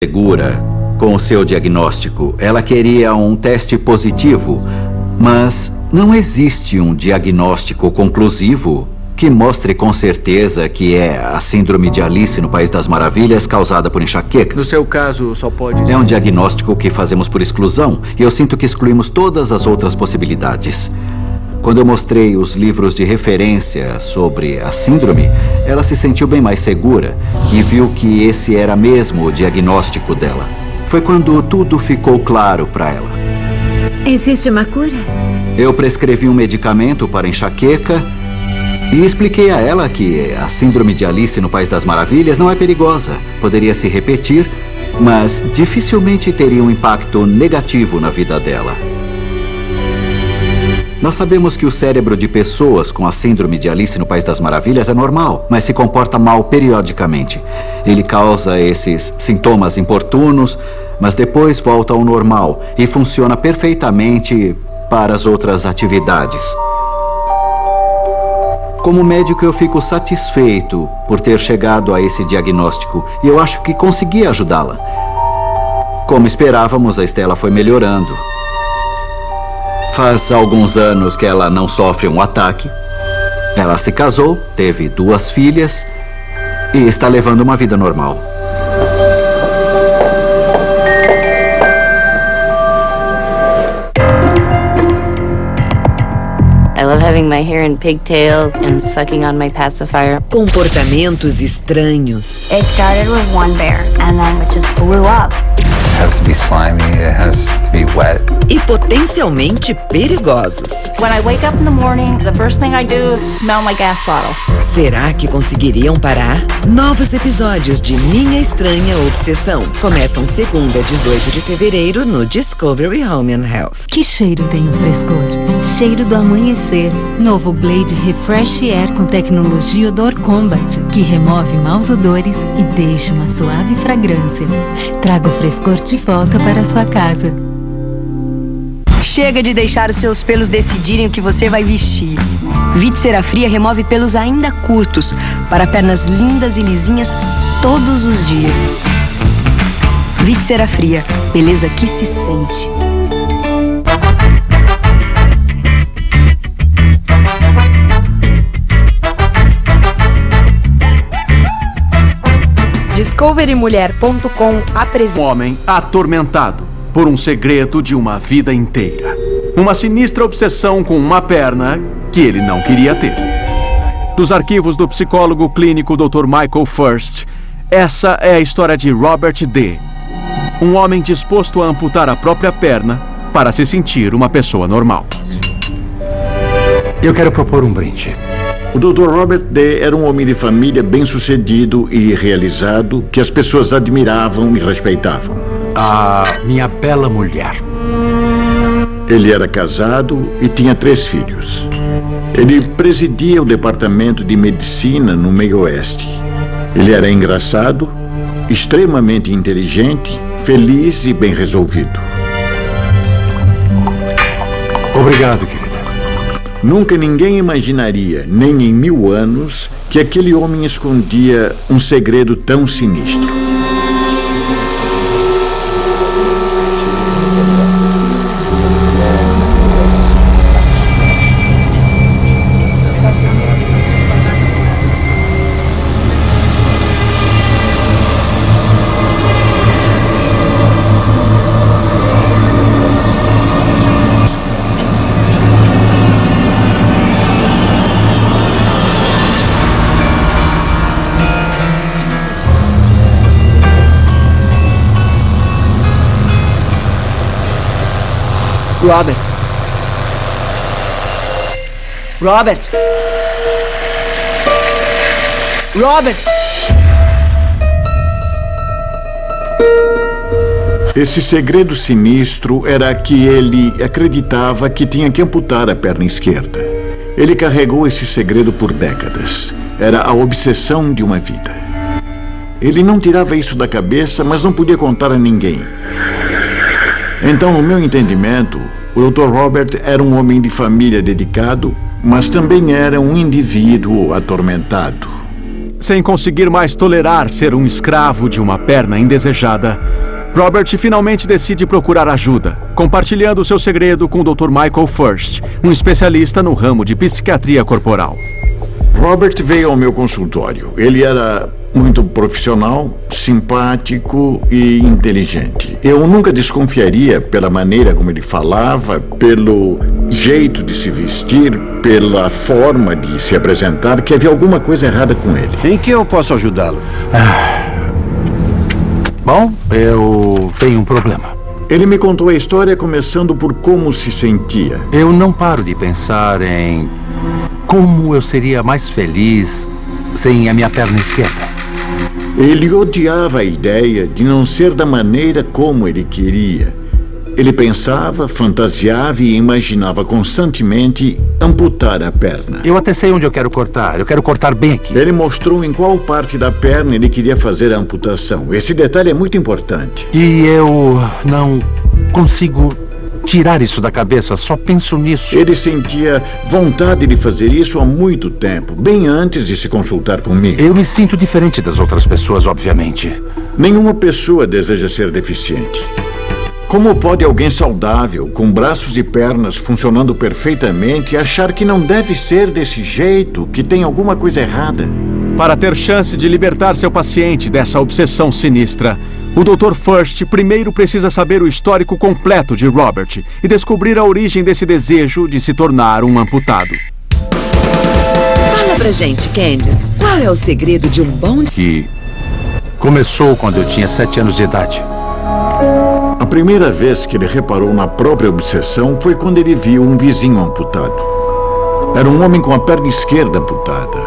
segura com o seu diagnóstico. Ela queria um teste positivo, mas não existe um diagnóstico conclusivo que mostre com certeza que é a síndrome de Alice no País das Maravilhas causada por enxaquecas. No seu caso, só pode... É um diagnóstico que fazemos por exclusão, e eu sinto que excluímos todas as outras possibilidades. Quando eu mostrei os livros de referência sobre a síndrome, ela se sentiu bem mais segura e viu que esse era mesmo o diagnóstico dela. Foi quando tudo ficou claro para ela. Existe uma cura? Eu prescrevi um medicamento para enxaqueca e expliquei a ela que a síndrome de Alice no País das Maravilhas não é perigosa. Poderia se repetir, mas dificilmente teria um impacto negativo na vida dela. Nós sabemos que o cérebro de pessoas com a síndrome de Alice no País das Maravilhas é normal, mas se comporta mal periodicamente. Ele causa esses sintomas importunos, mas depois volta ao normal e funciona perfeitamente para as outras atividades. Como médico, eu fico satisfeito por ter chegado a esse diagnóstico e eu acho que consegui ajudá-la. Como esperávamos, a Stella foi melhorando. Faz alguns anos que ela não sofre um ataque. Ela se casou, teve 2 filhas e está levando uma vida normal. I love having my hair in pigtails and sucking on my pacifier. Comportamentos estranhos. It started with one bear and then it just blew up. It has to be slimy, it has to be wet. E potencialmente perigosos. When I wake up in the morning, the first thing I do is smell my gas bottle. Será que conseguiriam parar? Novos episódios de Minha Estranha Obsessão começam segunda, 18 de fevereiro, no Discovery Home and Health. Que cheiro tem o frescor? Cheiro do amanhecer. Novo Blade Refresh Air com tecnologia Odor Combat, que remove maus odores e deixa uma suave fragrância. Traga o frescor de volta para a sua casa. Chega de deixar os seus pelos decidirem o que você vai vestir. Víscera Fria remove pelos ainda curtos para pernas lindas e lisinhas todos os dias. Víscera Fria, beleza que se sente. DiscoveryMulher.com apresenta Um homem atormentado por um segredo de uma vida inteira. Uma sinistra obsessão com uma perna que ele não queria ter. Dos arquivos do psicólogo clínico Dr. Michael First, essa é a história de Robert D., um homem disposto a amputar a própria perna para se sentir uma pessoa normal. Eu quero propor um brinde. O Dr. Robert D. era um homem de família bem-sucedido e realizado que as pessoas admiravam e respeitavam. A minha bela mulher. Ele era casado e tinha 3 filhos. Ele presidia o departamento de medicina no meio oeste. Ele era engraçado, extremamente inteligente, feliz e bem resolvido. Obrigado, querida. Nunca ninguém imaginaria, nem em 1000 anos, que aquele homem escondia um segredo tão sinistro. Robert. Robert. Robert. Esse segredo sinistro era que ele acreditava que tinha que amputar a perna esquerda. Ele carregou esse segredo por décadas. Era a obsessão de uma vida. Ele não tirava isso da cabeça, mas não podia contar a ninguém. Então, no meu entendimento, o Dr. Robert era um homem de família dedicado, mas também era um indivíduo atormentado. sem conseguir mais tolerar ser um escravo de uma perna indesejada, Robert finalmente decide procurar ajuda, compartilhando seu segredo com o Dr. Michael First, um especialista no ramo de psiquiatria corporal. Robert veio ao meu consultório. Ele era muito profissional, simpático e inteligente. Eu nunca desconfiaria pela maneira como ele falava, pelo jeito de se vestir, pela forma de se apresentar, que havia alguma coisa errada com ele. Em que eu posso ajudá-lo? Bom, eu tenho um problema. Ele me contou a história começando por como se sentia. Eu não paro de pensar em como eu seria mais feliz sem a minha perna esquerda. Ele odiava a ideia de não ser da maneira como ele queria. Ele pensava, fantasiava e imaginava constantemente amputar a perna. Eu até sei onde eu quero cortar. Eu quero cortar bem aqui. Ele mostrou em qual parte da perna ele queria fazer a amputação. Esse detalhe é muito importante. E eu não consigo tirar isso da cabeça, só penso nisso. Ele sentia vontade de fazer isso há muito tempo, bem antes de se consultar comigo. Eu me sinto diferente das outras pessoas, obviamente. Nenhuma pessoa deseja ser deficiente. Como pode alguém saudável, com braços e pernas funcionando perfeitamente, achar que não deve ser desse jeito, que tem alguma coisa errada? Para ter chance de libertar seu paciente dessa obsessão sinistra, o Dr. First primeiro precisa saber o histórico completo de Robert e descobrir a origem desse desejo de se tornar um amputado. Fala pra gente, Candice, qual é o segredo de um bom... Que começou quando eu tinha 7 anos de idade. A primeira vez que ele reparou na própria obsessão foi quando ele viu um vizinho amputado. Era um homem com a perna esquerda amputada.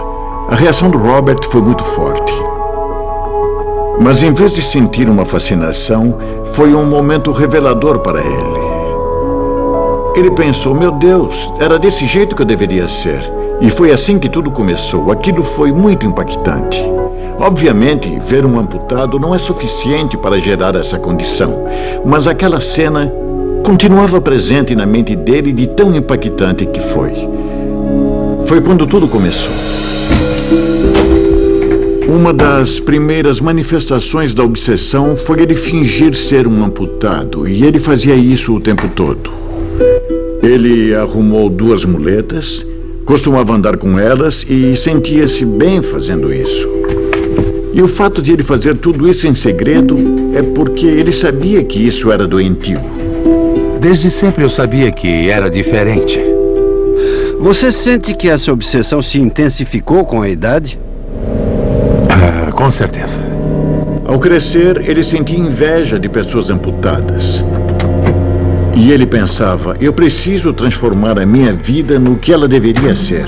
A reação do Robert foi muito forte. Mas em vez de sentir uma fascinação, foi um momento revelador para ele. Ele pensou, meu Deus, era desse jeito que eu deveria ser. E foi assim que tudo começou. Aquilo foi muito impactante. Obviamente, ver um amputado não é suficiente para gerar essa condição. Mas aquela cena continuava presente na mente dele de tão impactante que foi. Foi quando tudo começou. Uma das primeiras manifestações da obsessão foi ele fingir ser um amputado, e ele fazia isso o tempo todo. Ele arrumou 2 muletas, costumava andar com elas e sentia-se bem fazendo isso. E o fato de ele fazer tudo isso em segredo é porque ele sabia que isso era doentio. Desde sempre eu sabia que era diferente. Você sente que essa obsessão se intensificou com a idade? Com certeza. Ao crescer, ele sentia inveja de pessoas amputadas. E ele pensava, eu preciso transformar a minha vida no que ela deveria ser.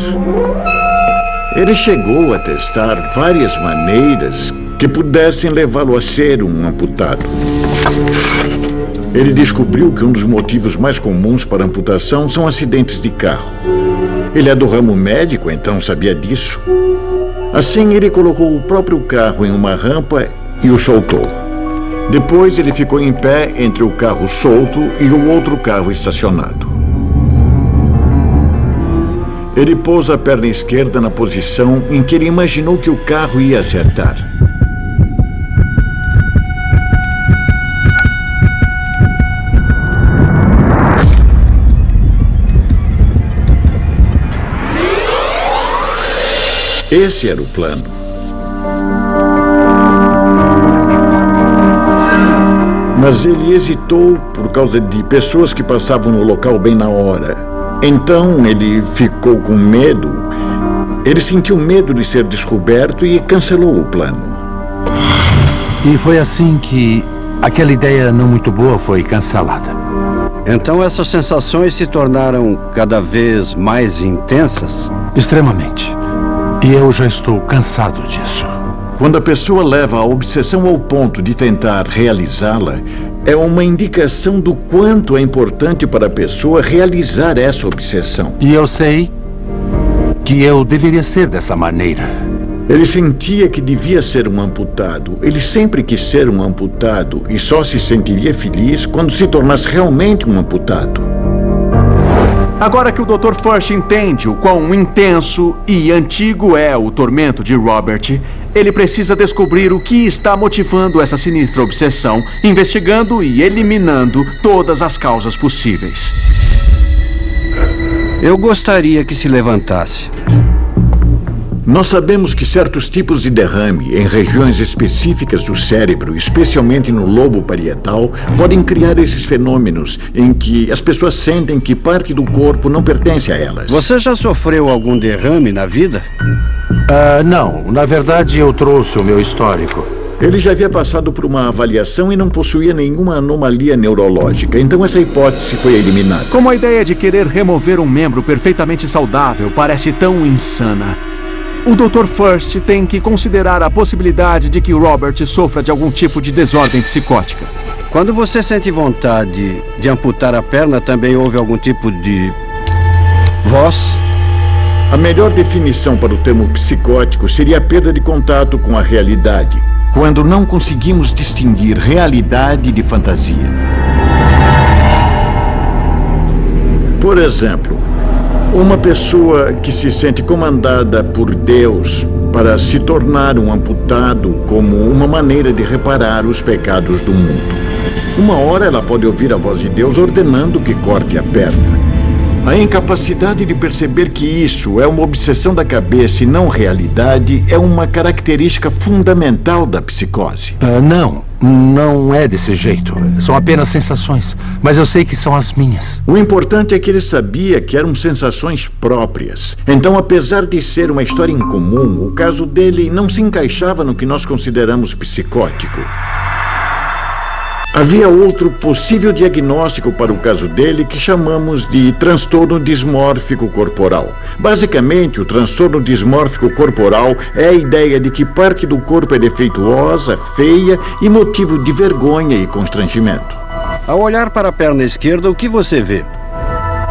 Ele chegou a testar várias maneiras que pudessem levá-lo a ser um amputado. Ele descobriu que um dos motivos mais comuns para amputação são acidentes de carro. Ele é do ramo médico, então sabia disso. Assim, ele colocou o próprio carro em uma rampa e o soltou. Depois, ele ficou em pé entre o carro solto e o outro carro estacionado. Ele pôs a perna esquerda na posição em que ele imaginou que o carro ia acertar. Esse era o plano. Mas ele hesitou por causa de pessoas que passavam no local bem na hora. Então ele ficou com medo. Ele sentiu medo de ser descoberto e cancelou o plano. E foi assim que aquela ideia não muito boa foi cancelada. Então essas sensações se tornaram cada vez mais intensas? Extremamente. E eu já estou cansado disso. Quando a pessoa leva a obsessão ao ponto de tentar realizá-la, é uma indicação do quanto é importante para a pessoa realizar essa obsessão. E eu sei que eu deveria ser dessa maneira. Ele sentia que devia ser um amputado. Ele sempre quis ser um amputado e só se sentiria feliz quando se tornasse realmente um amputado. Agora que o Dr. First entende o quão intenso e antigo é o tormento de Robert, Ele precisa descobrir o que está motivando essa sinistra obsessão, investigando e eliminando todas as causas possíveis. Eu gostaria que se levantasse. Nós sabemos que certos tipos de derrame em regiões específicas do cérebro, especialmente no lobo parietal, podem criar esses fenômenos em que as pessoas sentem que parte do corpo não pertence a elas. Você já sofreu algum derrame na vida? Não. Na verdade, eu trouxe o meu histórico. Ele já havia passado por uma avaliação e não possuía nenhuma anomalia neurológica, então essa hipótese foi eliminada. Como a ideia de querer remover um membro perfeitamente saudável parece tão insana, o Dr. First tem que considerar a possibilidade de que Robert sofra de algum tipo de desordem psicótica. Quando você sente vontade de amputar a perna, também houve algum tipo de voz? A melhor definição para o termo psicótico seria a perda de contato com a realidade, quando não conseguimos distinguir realidade de fantasia. Por exemplo, uma pessoa que se sente comandada por Deus para se tornar um amputado como uma maneira de reparar os pecados do mundo. Uma hora ela pode ouvir a voz de Deus ordenando que corte a perna. A incapacidade de perceber que isso é uma obsessão da cabeça e não realidade é uma característica fundamental da psicose. Não é desse jeito. São apenas sensações. Mas eu sei que são as minhas. O importante é que ele sabia que eram sensações próprias. Então, apesar de ser uma história incomum, o caso dele não se encaixava no que nós consideramos psicótico. Havia outro possível diagnóstico para o caso dele que chamamos de transtorno dismórfico corporal. Basicamente, o transtorno dismórfico corporal é a ideia de que parte do corpo é defeituosa, feia e motivo de vergonha e constrangimento. Ao olhar para a perna esquerda, o que você vê?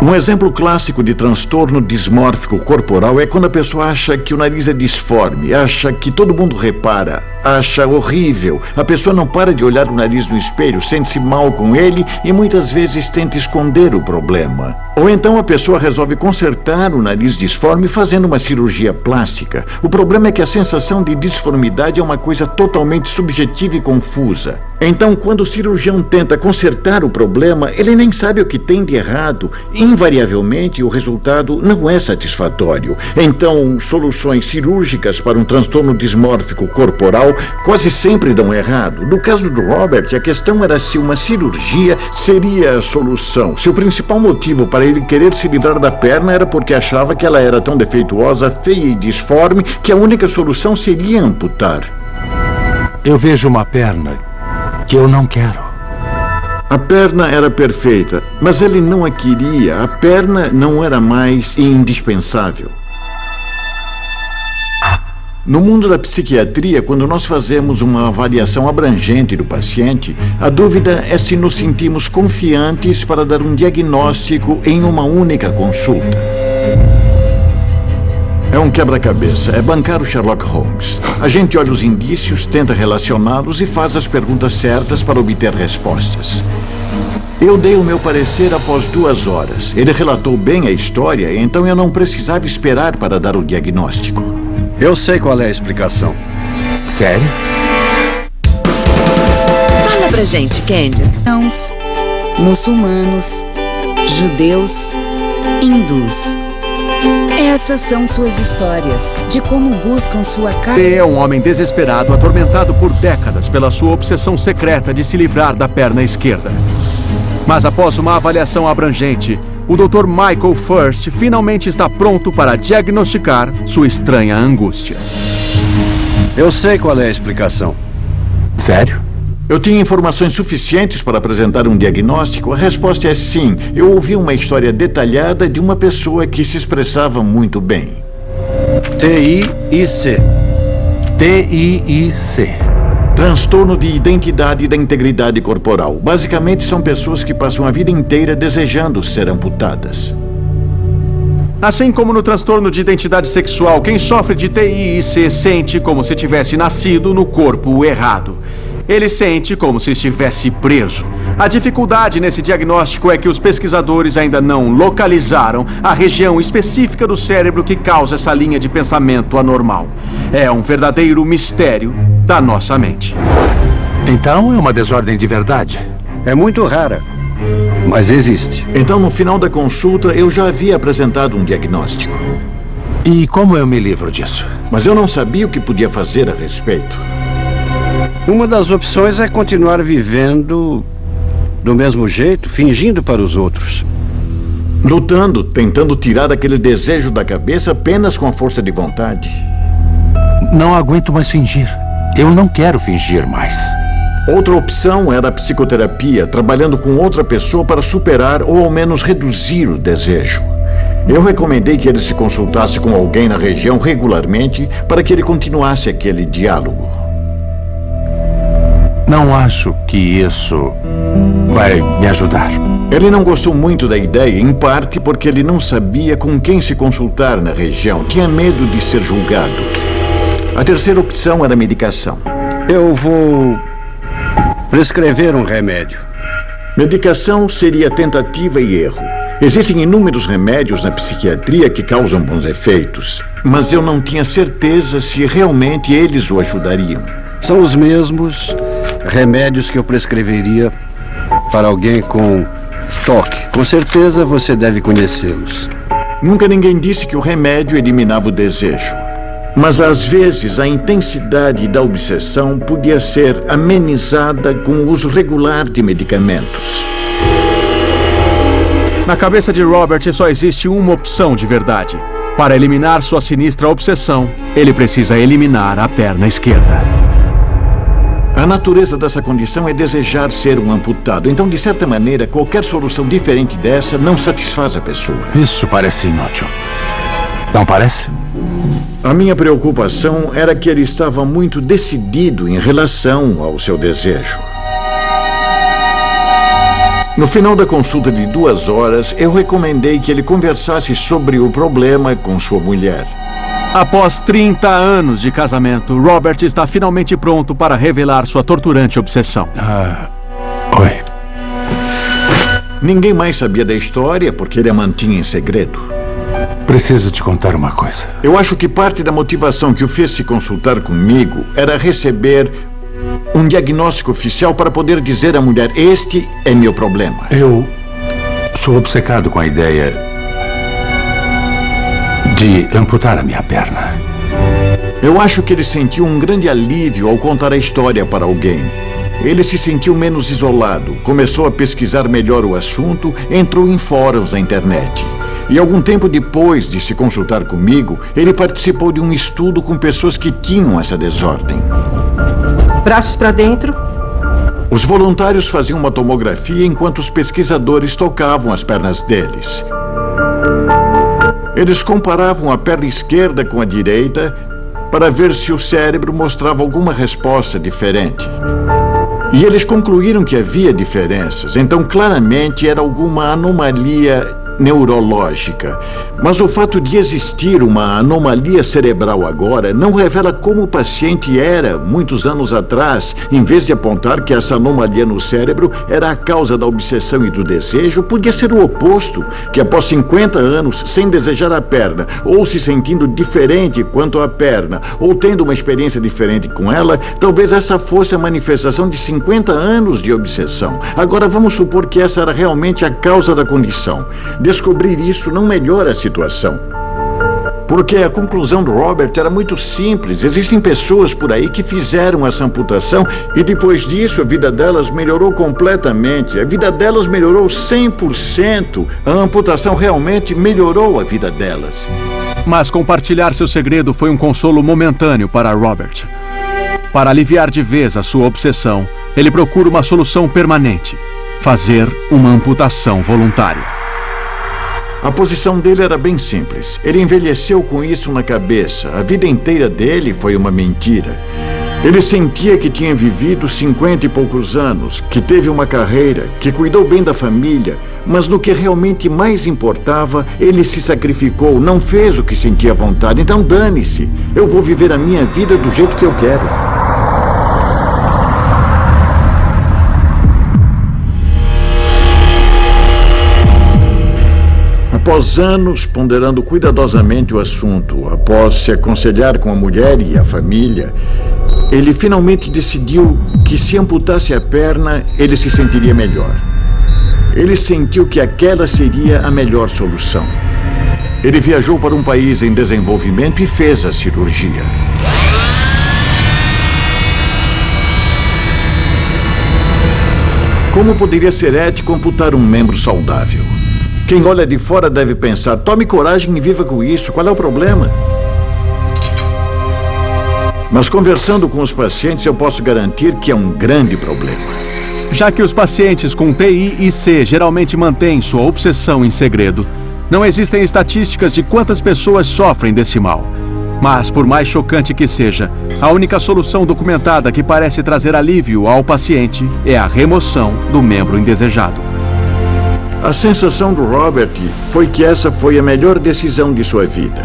Um exemplo clássico de transtorno dismórfico corporal é quando a pessoa acha que o nariz é disforme, acha que todo mundo repara, acha horrível. A pessoa não para de olhar o nariz no espelho, sente-se mal com ele e muitas vezes tenta esconder o problema. Ou então a pessoa resolve consertar o nariz disforme fazendo uma cirurgia plástica. O problema é que a sensação de disformidade é uma coisa totalmente subjetiva e confusa. Então, quando o cirurgião tenta consertar o problema, ele nem sabe o que tem de errado. Invariavelmente, o resultado não é satisfatório. Então, soluções cirúrgicas para um transtorno dismórfico corporal quase sempre dão errado. No caso do Robert, a questão era se uma cirurgia seria a solução. Se o principal motivo para ele querer se livrar da perna era porque achava que ela era tão defeituosa, feia e disforme que a única solução seria amputar. Eu vejo uma perna que eu não quero. A perna era perfeita, mas ele não a queria. A perna não era mais indispensável. No mundo da psiquiatria, quando nós fazemos uma avaliação abrangente do paciente, a dúvida é se nos sentimos confiantes para dar um diagnóstico em uma única consulta. É um quebra-cabeça, é bancar o Sherlock Holmes. A gente olha os indícios, tenta relacioná-los e faz as perguntas certas para obter respostas. Eu dei o meu parecer após 2 horas. Ele relatou bem a história, então eu não precisava esperar para dar o diagnóstico. Eu sei qual é a explicação. Sério? Fala pra gente, Candice. Cristãos, muçulmanos, judeus, hindus. Essas são suas histórias de como buscam sua T é um homem desesperado, atormentado por décadas pela sua obsessão secreta de se livrar da perna esquerda. Mas após uma avaliação abrangente, o Dr. Michael First finalmente está pronto para diagnosticar sua estranha angústia. Eu sei qual é a explicação. Sério? Eu tinha informações suficientes para apresentar um diagnóstico? A resposta é sim. Eu ouvi uma história detalhada de uma pessoa que se expressava muito bem. TIIC. TIIC. Transtorno de identidade da integridade corporal. Basicamente, são pessoas que passam a vida inteira desejando ser amputadas. Assim como no transtorno de identidade sexual, quem sofre de TIIC sente como se tivesse nascido no corpo errado. Ele sente como se estivesse preso. A dificuldade nesse diagnóstico é que os pesquisadores ainda não localizaram a região específica do cérebro que causa essa linha de pensamento anormal. É um verdadeiro mistério da nossa mente. Então é uma desordem de verdade? É muito rara, mas existe. Então, no final da consulta, eu já havia apresentado um diagnóstico. E como eu me livro disso? Mas eu não sabia o que podia fazer a respeito. Uma das opções é continuar vivendo do mesmo jeito, fingindo para os outros. Lutando, tentando tirar aquele desejo da cabeça apenas com a força de vontade. Não aguento mais fingir. Eu não quero fingir mais. Outra opção era a psicoterapia, trabalhando com outra pessoa para superar ou ao menos reduzir o desejo. Eu recomendei que ele se consultasse com alguém na região regularmente para que ele continuasse aquele diálogo. Não acho que isso vai me ajudar. Ele não gostou muito da ideia, em parte porque ele não sabia com quem se consultar na região. Tinha medo de ser julgado. A terceira opção era a medicação. Eu vou prescrever um remédio. Medicação seria tentativa e erro. Existem inúmeros remédios na psiquiatria que causam bons efeitos, mas eu não tinha certeza se realmente eles o ajudariam. São os mesmos remédios que eu prescreveria para alguém com toque. Com certeza você deve conhecê-los. Nunca ninguém disse que o remédio eliminava o desejo. Mas às vezes a intensidade da obsessão podia ser amenizada com o uso regular de medicamentos. Na cabeça de Robert só existe uma opção de verdade. Para eliminar sua sinistra obsessão, ele precisa eliminar a perna esquerda. A natureza dessa condição é desejar ser um amputado. Então, de certa maneira, qualquer solução diferente dessa não satisfaz a pessoa. Isso parece inútil. Não parece? A minha preocupação era que ele estava muito decidido em relação ao seu desejo. No final da consulta de 2 horas, eu recomendei que ele conversasse sobre o problema com sua mulher. Após 30 anos de casamento, Robert está finalmente pronto para revelar sua torturante obsessão. Oi. Ninguém mais sabia da história porque ele a mantinha em segredo. Preciso te contar uma coisa. Eu acho que parte da motivação que o fez se consultar comigo era receber um diagnóstico oficial para poder dizer à mulher: este é meu problema. Eu sou obcecado com a ideia de amputar a minha perna. Eu acho que ele sentiu um grande alívio ao contar a história para alguém. Ele se sentiu menos isolado, começou a pesquisar melhor o assunto, entrou em fóruns na internet. E algum tempo depois de se consultar comigo, ele participou de um estudo com pessoas que tinham essa desordem. Braços para dentro. Os voluntários faziam uma tomografia enquanto os pesquisadores tocavam as pernas deles. Eles comparavam a perna esquerda com a direita para ver se o cérebro mostrava alguma resposta diferente. E eles concluíram que havia diferenças, então claramente era alguma anomalia neurológica. Mas o fato de existir uma anomalia cerebral agora não revela como o paciente era muitos anos atrás, em vez de apontar que essa anomalia no cérebro era a causa da obsessão e do desejo. Podia ser o oposto, que após 50 anos sem desejar a perna, ou se sentindo diferente quanto à perna, ou tendo uma experiência diferente com ela, talvez essa fosse a manifestação de 50 anos de obsessão. Agora vamos supor que essa era realmente a causa da condição. Descobrir isso não melhora a situação. Porque a conclusão do Robert era muito simples. Existem pessoas por aí que fizeram essa amputação e depois disso a vida delas melhorou completamente. A vida delas melhorou 100%. A amputação realmente melhorou a vida delas. Mas compartilhar seu segredo foi um consolo momentâneo para Robert. Para aliviar de vez a sua obsessão, ele procura uma solução permanente: fazer uma amputação voluntária. A posição dele era bem simples. Ele envelheceu com isso na cabeça. A vida inteira dele foi uma mentira. Ele sentia que tinha vivido 50 e poucos anos, que teve uma carreira, que cuidou bem da família, mas no que realmente mais importava, ele se sacrificou, não fez o que sentia vontade. Então dane-se, eu vou viver a minha vida do jeito que eu quero. Após anos ponderando cuidadosamente o assunto, após se aconselhar com a mulher e a família, ele finalmente decidiu que se amputasse a perna, ele se sentiria melhor. Ele sentiu que aquela seria a melhor solução. Ele viajou para um país em desenvolvimento e fez a cirurgia. Como poderia ser ético amputar um membro saudável? Quem olha de fora deve pensar, tome coragem e viva com isso, qual é o problema? Mas conversando com os pacientes, eu posso garantir que é um grande problema. Já que os pacientes com TI e C geralmente mantêm sua obsessão em segredo, não existem estatísticas de quantas pessoas sofrem desse mal. Mas, por mais chocante que seja, a única solução documentada que parece trazer alívio ao paciente é a remoção do membro indesejado. A sensação do Robert foi que essa foi a melhor decisão de sua vida.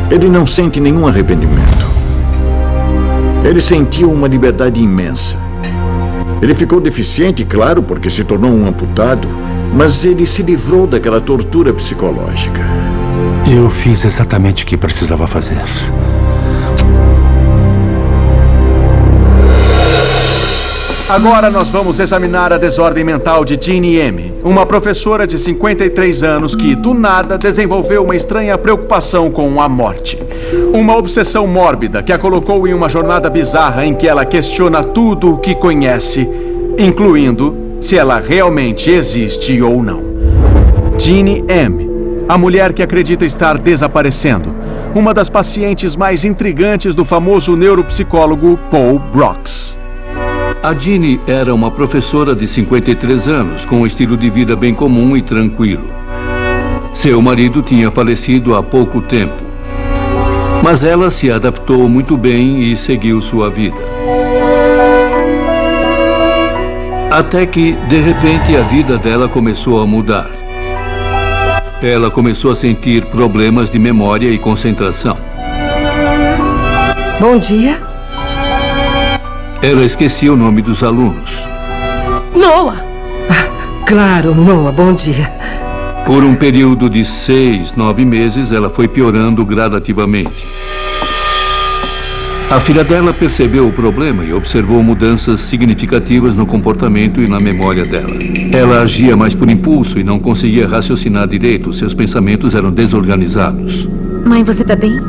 Ele não sente nenhum arrependimento. Ele sentiu uma liberdade imensa. Ele ficou deficiente, claro, porque se tornou um amputado, mas ele se livrou daquela tortura psicológica. Eu fiz exatamente o que precisava fazer. Agora nós vamos examinar a desordem mental de Jeannie M., uma professora de 53 anos que, do nada, desenvolveu uma estranha preocupação com a morte. Uma obsessão mórbida que a colocou em uma jornada bizarra em que ela questiona tudo o que conhece, incluindo se ela realmente existe ou não. Jeannie M., a mulher que acredita estar desaparecendo. Uma das pacientes mais intrigantes do famoso neuropsicólogo Paul Broks. A Jeannie era uma professora de 53 anos, com um estilo de vida bem comum e tranquilo. Seu marido tinha falecido há pouco tempo. Mas ela se adaptou muito bem e seguiu sua vida. Até que, de repente, a vida dela começou a mudar. Ela começou a sentir problemas de memória e concentração. Bom dia. Ela esquecia o nome dos alunos. Noah! Claro, Noah, bom dia. Por um período de 6, 9 meses, ela foi piorando gradativamente. A filha dela percebeu o problema e observou mudanças significativas no comportamento e na memória dela. Ela agia mais por impulso e não conseguia raciocinar direito. Seus pensamentos eram desorganizados. Mãe, você tá bem?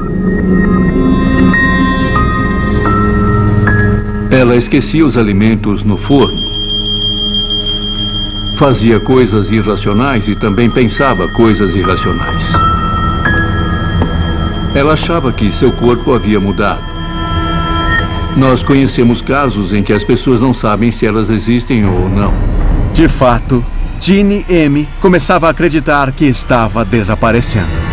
Ela esquecia os alimentos no forno. Fazia coisas irracionais e também pensava coisas irracionais. Ela achava que seu corpo havia mudado. Nós conhecemos casos em que as pessoas não sabem se elas existem ou não. De fato, Jeannie M. começava a acreditar que estava desaparecendo.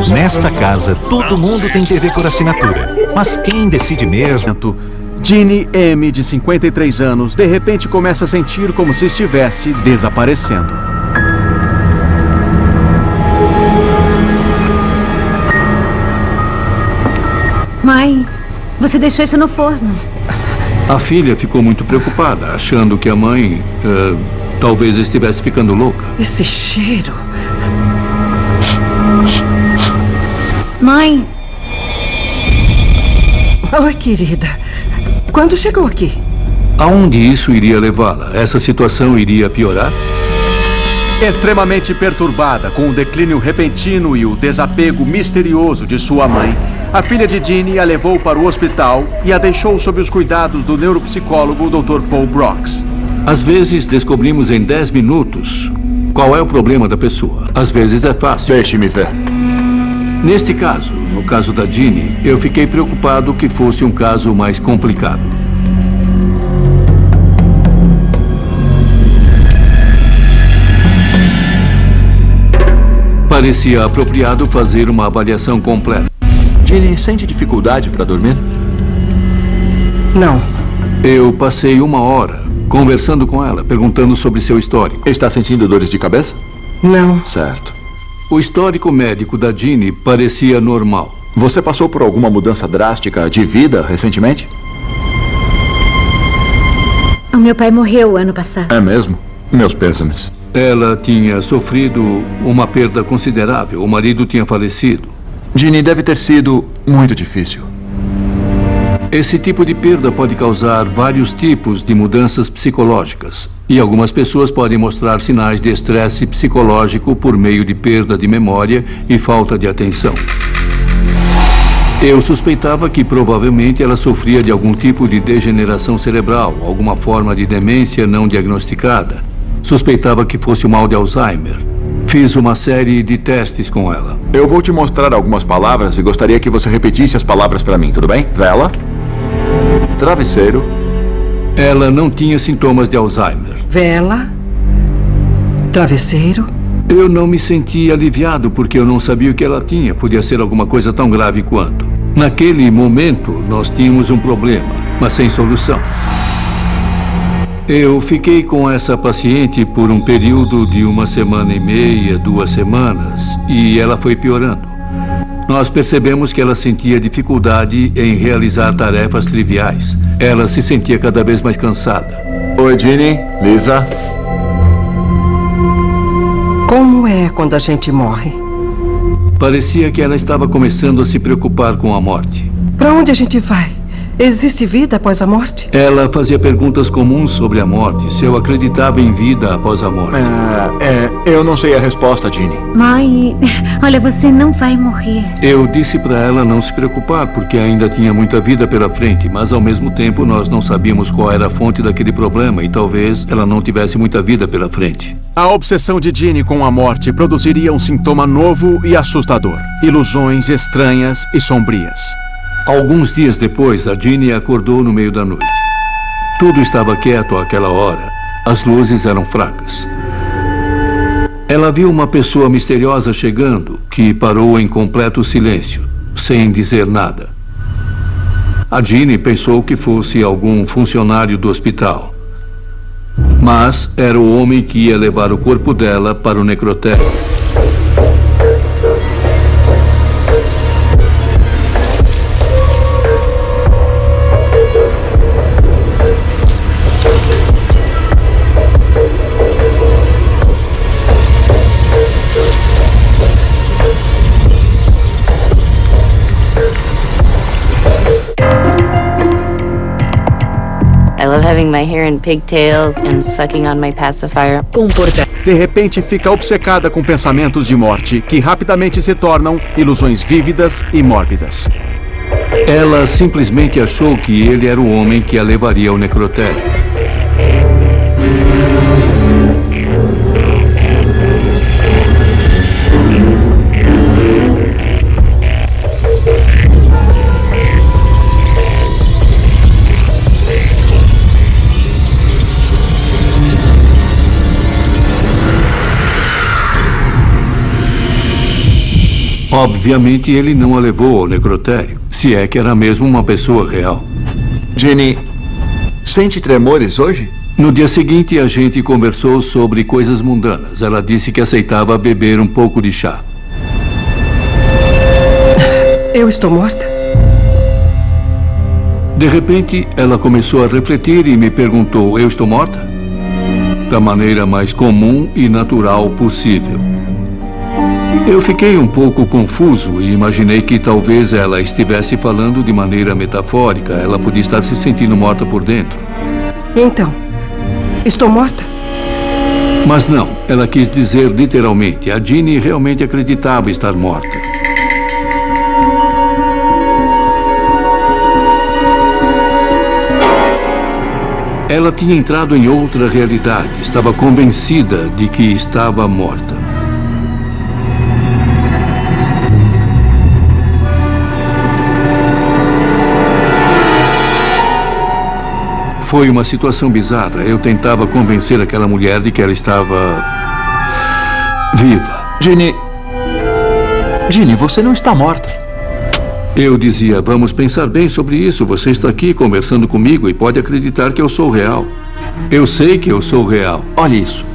Nesta casa, todo mundo tem TV por assinatura. Mas quem decide mesmo? Jeannie M., de 53 anos, de repente começa a sentir como se estivesse desaparecendo. Mãe, você deixou isso no forno. A filha ficou muito preocupada, achando que a mãe talvez estivesse ficando louca. Esse cheiro... Mãe! Oi, querida. Quando chegou aqui? Aonde isso iria levá-la? Essa situação iria piorar? Extremamente perturbada com o declínio repentino e o desapego misterioso de sua mãe, a filha de Jeannie a levou para o hospital e a deixou sob os cuidados do neuropsicólogo Dr. Paul Broks. Às vezes descobrimos em 10 minutos qual é o problema da pessoa. Às vezes é fácil. Deixe-me ver. Neste caso, no caso da Jeannie, eu fiquei preocupado que fosse um caso mais complicado. Parecia apropriado fazer uma avaliação completa. Jeannie sente dificuldade para dormir? Não. Eu passei 1 hora conversando com ela, perguntando sobre seu histórico. Está sentindo dores de cabeça? Não. Certo. O histórico médico da Jeannie parecia normal. Você passou por alguma mudança drástica de vida recentemente? O meu pai morreu ano passado. É mesmo? Meus pêsames. Ela tinha sofrido uma perda considerável. O marido tinha falecido. Ginny, deve ter sido muito difícil. Esse tipo de perda pode causar vários tipos de mudanças psicológicas. E algumas pessoas podem mostrar sinais de estresse psicológico por meio de perda de memória e falta de atenção. Eu suspeitava que provavelmente ela sofria de algum tipo de degeneração cerebral, alguma forma de demência não diagnosticada. Suspeitava que fosse o mal de Alzheimer. Fiz uma série de testes com ela. Eu vou te mostrar algumas palavras e gostaria que você repetisse as palavras para mim, tudo bem? Vela. Travesseiro. Ela não tinha sintomas de Alzheimer. Vela. Travesseiro. Eu não me senti aliviado porque eu não sabia o que ela tinha. Podia ser alguma coisa tão grave quanto. Naquele momento, nós tínhamos um problema, mas sem solução. Eu fiquei com essa paciente por um período de 1 semana e meia, 2 semanas, e ela foi piorando. Nós percebemos que ela sentia dificuldade em realizar tarefas triviais. Ela se sentia cada vez mais cansada. Oi, Ginny. Lisa. Como é quando a gente morre? Parecia que ela estava começando a se preocupar com a morte. Para onde a gente vai? Existe vida após a morte? Ela fazia perguntas comuns sobre a morte, se eu acreditava em vida após a morte. Eu não sei a resposta, Ginny. Mãe, olha, você não vai morrer. Eu disse para ela não se preocupar, porque ainda tinha muita vida pela frente, mas ao mesmo tempo nós não sabíamos qual era a fonte daquele problema e talvez ela não tivesse muita vida pela frente. A obsessão de Ginny com a morte produziria um sintoma novo e assustador. Ilusões estranhas e sombrias. Alguns dias depois, a Ginny acordou no meio da noite. Tudo estava quieto àquela hora. As luzes eram fracas. Ela viu uma pessoa misteriosa chegando, que parou em completo silêncio, sem dizer nada. A Ginny pensou que fosse algum funcionário do hospital. Mas era o homem que ia levar o corpo dela para o necrotério. I love having my hair in pigtails and sucking on my pacifier. De repente, fica obcecada com pensamentos de morte, que rapidamente se tornam ilusões vívidas e mórbidas. Ela simplesmente achou que ele era o homem que a levaria ao necrotério. Obviamente, ele não a levou ao necrotério, se é que era mesmo uma pessoa real. Ginny, sente tremores hoje? No dia seguinte, a gente conversou sobre coisas mundanas. Ela disse que aceitava beber um pouco de chá. Eu estou morta? De repente, ela começou a refletir e me perguntou, eu estou morta? Da maneira mais comum e natural possível. Eu fiquei um pouco confuso e imaginei que talvez ela estivesse falando de maneira metafórica. Ela podia estar se sentindo morta por dentro. Então, estou morta? Mas não, ela quis dizer literalmente. A Ginny realmente acreditava estar morta. Ela tinha entrado em outra realidade. Estava convencida de que estava morta. Foi uma situação bizarra. Eu tentava convencer aquela mulher de que ela estava viva. Ginny, você não está morta. Eu dizia, vamos pensar bem sobre isso. Você está aqui conversando comigo e pode acreditar que eu sou real. Eu sei que eu sou real. Olha isso.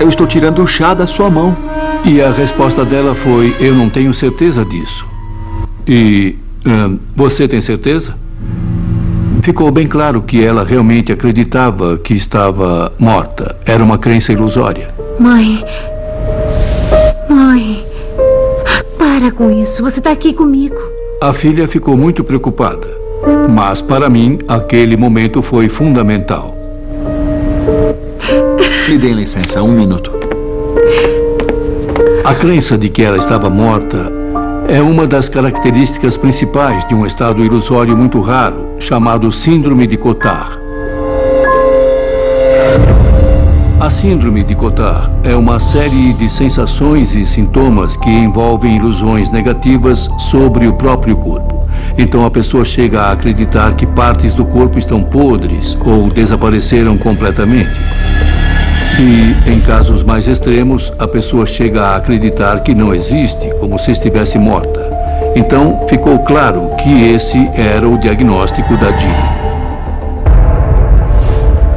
Eu estou tirando o chá da sua mão. E a resposta dela foi, eu não tenho certeza disso. E você tem certeza? ficou bem claro que ela realmente acreditava que estava morta. Era uma crença ilusória. Mãe. Para com isso. Você está aqui comigo. A filha ficou muito preocupada. Mas, para mim, aquele momento foi fundamental. Me deem licença, 1 minuto. A crença de que ela estava morta é uma das características principais de um estado ilusório muito raro, chamado Síndrome de Cotard. A Síndrome de Cotard é uma série de sensações e sintomas que envolvem ilusões negativas sobre o próprio corpo. Então a pessoa chega a acreditar que partes do corpo estão podres ou desapareceram completamente. E, em casos mais extremos, a pessoa chega a acreditar que não existe, como se estivesse morta. Então, ficou claro que esse era o diagnóstico da Jeannie.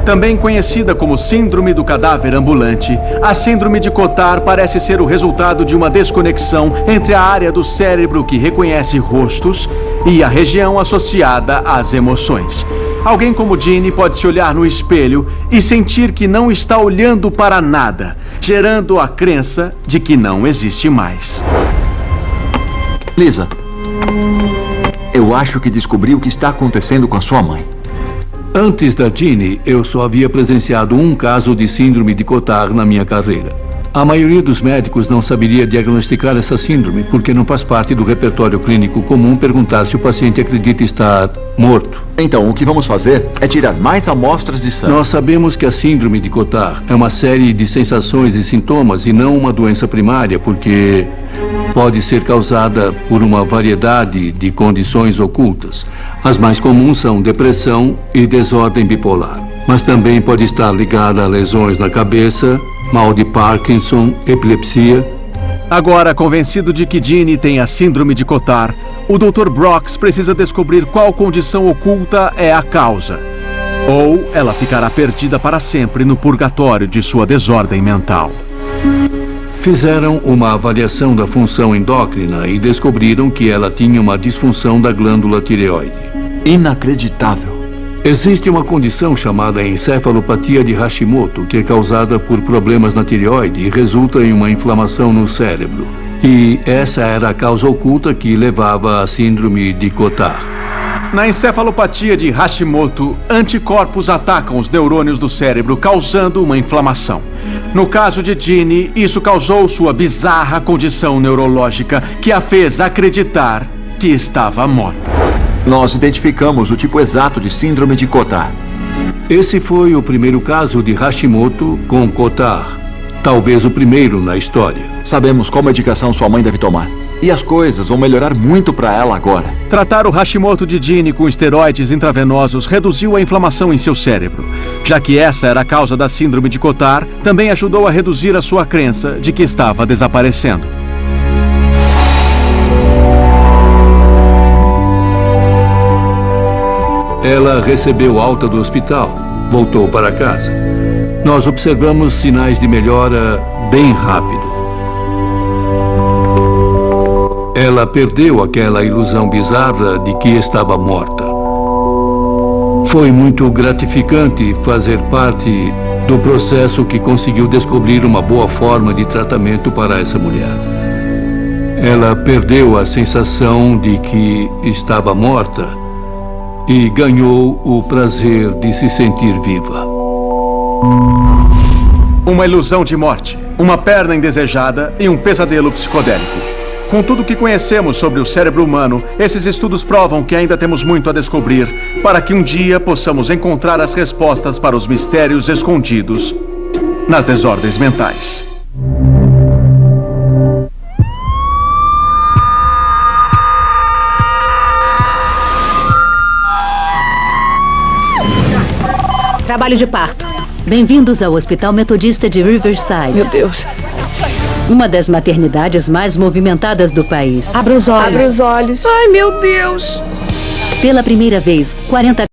Também conhecida como Síndrome do Cadáver Ambulante, a Síndrome de Cotard parece ser o resultado de uma desconexão entre a área do cérebro que reconhece rostos e a região associada às emoções. Alguém como Jeannie pode se olhar no espelho e sentir que não está olhando para nada, gerando a crença de que não existe mais. Lisa, eu acho que descobri o que está acontecendo com a sua mãe. Antes da Jeannie, eu só havia presenciado um caso de síndrome de Cotard na minha carreira. A maioria dos médicos não saberia diagnosticar essa síndrome, porque não faz parte do repertório clínico comum perguntar se o paciente acredita estar morto. Então, o que vamos fazer é tirar mais amostras de sangue. Nós sabemos que a síndrome de Cotard é uma série de sensações e sintomas e não uma doença primária, porque pode ser causada por uma variedade de condições ocultas. As mais comuns são depressão e desordem bipolar, mas também pode estar ligada a lesões na cabeça, mal de Parkinson, epilepsia. Agora, convencido de que Jeannie tem a Síndrome de Cotard, o Dr. Brox precisa descobrir qual condição oculta é a causa. Ou ela ficará perdida para sempre no purgatório de sua desordem mental. Fizeram uma avaliação da função endócrina e descobriram que ela tinha uma disfunção da glândula tireoide. Inacreditável. Existe uma condição chamada encefalopatia de Hashimoto, que é causada por problemas na tireoide e resulta em uma inflamação no cérebro. E essa era a causa oculta que levava à síndrome de Cotard. Na encefalopatia de Hashimoto, anticorpos atacam os neurônios do cérebro, causando uma inflamação. No caso de Jeannie, isso causou sua bizarra condição neurológica que a fez acreditar que estava morta. Nós identificamos o tipo exato de síndrome de Cotard. Esse foi o primeiro caso de Hashimoto com Cotard. Talvez o primeiro na história. Sabemos qual medicação sua mãe deve tomar. E as coisas vão melhorar muito para ela agora. Tratar o Hashimoto de Jeannie com esteroides intravenosos reduziu a inflamação em seu cérebro. Já que essa era a causa da síndrome de Cotard, também ajudou a reduzir a sua crença de que estava desaparecendo. Ela recebeu alta do hospital, voltou para casa. Nós observamos sinais de melhora bem rápido. Ela perdeu aquela ilusão bizarra de que estava morta. Foi muito gratificante fazer parte do processo que conseguiu descobrir uma boa forma de tratamento para essa mulher. Ela perdeu a sensação de que estava morta e ganhou o prazer de se sentir viva. Uma ilusão de morte, uma perna indesejada e um pesadelo psicodélico. Com tudo o que conhecemos sobre o cérebro humano, esses estudos provam que ainda temos muito a descobrir para que um dia possamos encontrar as respostas para os mistérios escondidos nas desordens mentais. Trabalho de parto. Bem-vindos ao Hospital Metodista de Riverside. Meu Deus. Uma das maternidades mais movimentadas do país. Abra os olhos. Abra os olhos. Ai, meu Deus. Pela primeira vez, 40